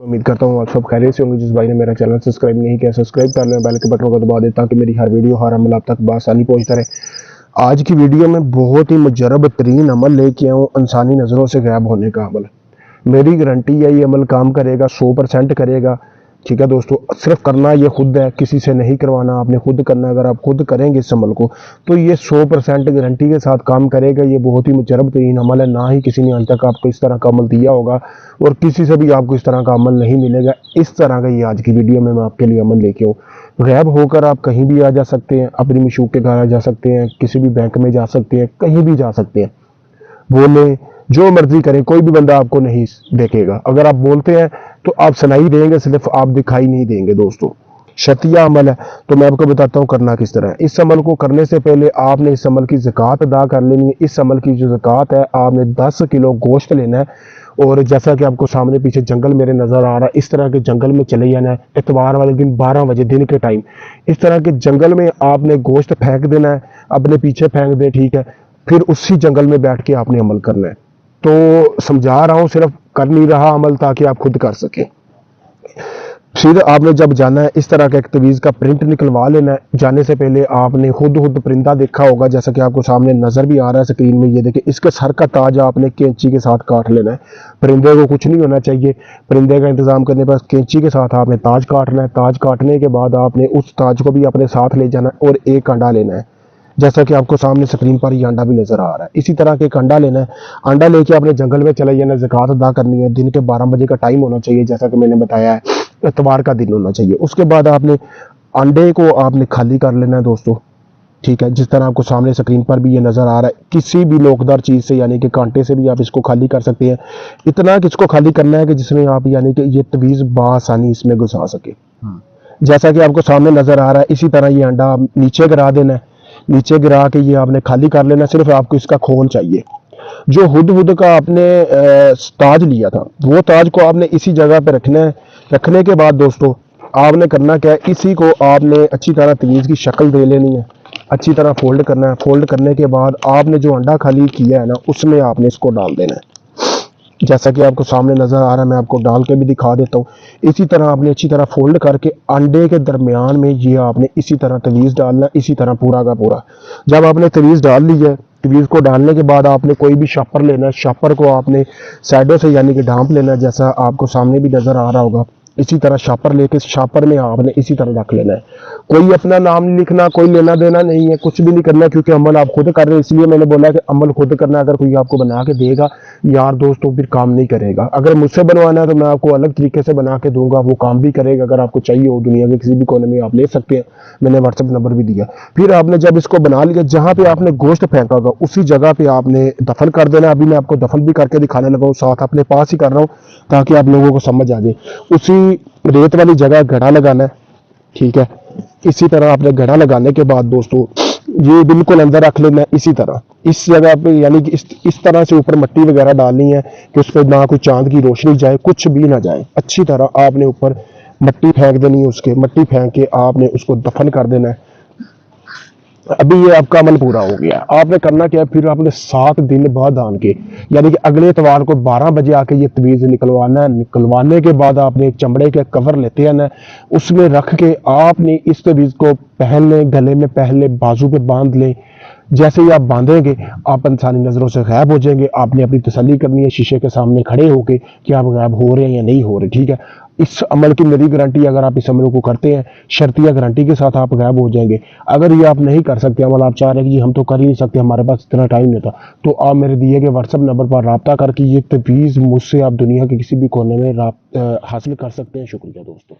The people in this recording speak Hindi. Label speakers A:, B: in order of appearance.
A: तो उम्मीद करता हूँ आप सब खैरियत से होंगे। जिस भाई ने मेरा चैनल सब्सक्राइब नहीं किया, सब्सक्राइब कर लें, बेल के बटन को दबा दें ताकि मेरी हर वीडियो हर अमल आप तक बआसानी पहुँचता रहे। आज की वीडियो में बहुत ही मुजरब तरीन अमल लेके आऊँ, इंसानी नज़रों से गायब होने का अमल। मेरी गारंटी है ये अमल काम करेगा, 100% करेगा। ठीक है दोस्तों, सिर्फ करना ये खुद है, किसी से नहीं करवाना, आपने खुद करना है। अगर आप खुद करेंगे इस अमल को तो ये 100% गारंटी के साथ काम करेगा। ये बहुत ही मुजरब तरीन अमल है, ना ही किसी ने आज तक आपको इस तरह का अमल दिया होगा और किसी से भी आपको इस तरह का अमल नहीं मिलेगा। इस तरह का ये आज की वीडियो में मैं आपके लिए अमल लेके हूँ। गैब होकर आप कहीं भी आ जा सकते हैं, अपनी मशूक के घर आ जा सकते हैं, किसी भी बैंक में जा सकते हैं, कहीं भी जा सकते हैं। बोले जो मर्जी करें, कोई भी बंदा आपको नहीं देखेगा। अगर आप बोलते हैं तो आप सुनाई देंगे, सिर्फ आप दिखाई नहीं देंगे। दोस्तों, शर्तिया अमल है, तो मैं आपको बताता हूँ करना किस तरह है। इस अमल को करने से पहले आपने इस अमल की ज़कात अदा कर लेनी है। इस अमल की जो ज़कात है, आपने 10 किलो गोश्त लेना है और जैसा कि आपको सामने पीछे जंगल मेरे नज़र आ रहा है, इस तरह के जंगल में चले जाना है। इतवार वाले दिन 12 बजे दिन के टाइम इस तरह के जंगल में आपने गोश्त फेंक देना है, अपने पीछे फेंक दें, ठीक है। फिर उसी जंगल में बैठ के आपने अमल करना है। तो समझा रहा हूँ, सिर्फ कर नहीं रहा अमल ताकि आप खुद कर सकें। फिर आपने जब जाना है, इस तरह का एक तवीज़ का प्रिंट निकलवा लेना है। जाने से पहले आपने खुद परिंदा देखा होगा, जैसा कि आपको सामने नज़र भी आ रहा है स्क्रीन में। ये देखिए, इसके सर का ताज आपने कैंची के साथ काट लेना है। परिंदे को कुछ नहीं होना चाहिए। परिंदे का इंतज़ाम करने पर कैंची के साथ आपने ताज काटना है। ताज काटने के बाद आपने उस ताज को भी अपने साथ ले जाना है और एक अंडा लेना है, जैसा कि आपको सामने स्क्रीन पर ये अंडा भी नजर आ रहा है। इसी तरह के एक अंडा लेना है। अंडा लेके आपने जंगल में चले जाना है, ज़कात अदा करनी है। दिन के 12 बजे का टाइम होना चाहिए, जैसा कि मैंने बताया है, इतवार का दिन होना चाहिए। उसके बाद आपने अंडे को आपने खाली कर लेना है दोस्तों, ठीक है। जिस तरह आपको सामने स्क्रीन पर भी ये नज़र आ रहा है, किसी भी लोकदार चीज़ से यानी कि कांटे से भी आप इसको खाली कर सकते हैं। इतना कि इसको खाली करना है कि जिसमें आप यानी कि ये तवीज़ बआसानी इसमें घुसा सके, जैसा कि आपको सामने नज़र आ रहा है। इसी तरह ये अंडा आप नीचे गिरा देना है। नीचे गिरा के ये आपने खाली कर लेना। सिर्फ आपको इसका खोल चाहिए। जो हुद का आपने ताज लिया था, वो ताज को आपने इसी जगह पे रखना है। रखने के बाद दोस्तों आपने करना क्या है, इसी को आपने अच्छी तरह तवीज़ की शक्ल दे लेनी है, अच्छी तरह फोल्ड करना है। फोल्ड करने के बाद आपने जो अंडा खाली किया है ना, उसमें आपने इसको डाल देना है, जैसा कि आपको सामने नज़र आ रहा है। मैं आपको डाल के भी दिखा देता हूँ। इसी तरह आपने अच्छी तरह फोल्ड करके अंडे के दरमियान में ये आपने इसी तरह तवीज़ डालना है, इसी तरह पूरा का पूरा। जब आपने तवीज़ डाल ली है, तवीज़ को डालने के बाद आपने कोई भी शापर लेना है। शापर को आपने साइडों से यानी कि ढांप लेना है, जैसा आपको सामने भी नज़र आ रहा होगा। इसी तरह शापर लेके शापर में आपने इसी तरह रख लेना है। कोई अपना नाम नहीं लिखना, कोई लेना देना नहीं है, कुछ भी नहीं करना, क्योंकि अमल आप खुद कर रहे हैं। इसलिए मैंने बोला कि अमल खुद करना। अगर कोई आपको बना के देगा यार दोस्तों, फिर काम नहीं करेगा। अगर मुझसे बनवाना है तो मैं आपको अलग तरीके से बना के दूंगा, वो काम भी करेगा। अगर आपको चाहिए हो दुनिया के किसी भी कोने में आप ले सकते हैं, मैंने व्हाट्सएप नंबर भी दिया। फिर आपने जब इसको बना लिया, जहाँ पे आपने गोश्त फेंका होगा उसी जगह पे आपने दफन कर देना। अभी मैं आपको दफन भी करके दिखाने लगा हूँ, साथ अपने पास ही कर रहा हूँ ताकि आप लोगों को समझ आ जाए। उसी रेत वाली जगह घड़ा लगाना है, ठीक है। इसी तरह आपने घड़ा लगाने के बाद दोस्तों ये बिल्कुल अंदर रख लेना है। इसी तरह इस जगह पे यानी कि इस तरह से ऊपर मिट्टी वगैरह डालनी है कि उस पर ना कोई चांद की रोशनी जाए, कुछ भी ना जाए। अच्छी तरह आपने ऊपर मिट्टी फेंक देनी है। उसके मिट्टी फेंक के आपने उसको दफन कर देना है। अभी ये आपका अमल पूरा हो गया। आपने करना क्या है, फिर आपने 7 दिन बाद आन के यानी कि अगले इतवार को 12 बजे आके ये तवीज़ निकलवाना है। निकलवाने के बाद आपने चमड़े के कवर लेते हैं ना, उसमें रख के आपने इस तवीज़ को पहन लें, गले में पहन लें, बाजू पे बांध लें। जैसे ही आप बांधेंगे आप इंसानी नज़रों से गायब हो जाएंगे। आपने अपनी तसल्ली करनी है शीशे के सामने खड़े होके कि आप गायब हो रहे हैं या नहीं हो रहे, ठीक है। इस अमल की मेरी गारंटी, अगर आप इस अमल को करते हैं, शर्तिया गारंटी के साथ आप गायब हो जाएंगे। अगर ये आप नहीं कर सकते अमल, आप चाह रहे हैं कि जी हम तो कर ही नहीं सकते, हमारे पास इतना टाइम नहीं था, तो आप मेरे दिए गए व्हाट्सएप नंबर पर रब्ता करके ये तवीज़ मुझसे आप दुनिया के किसी भी कोने में हासिल कर सकते हैं। शुक्रिया दोस्तों।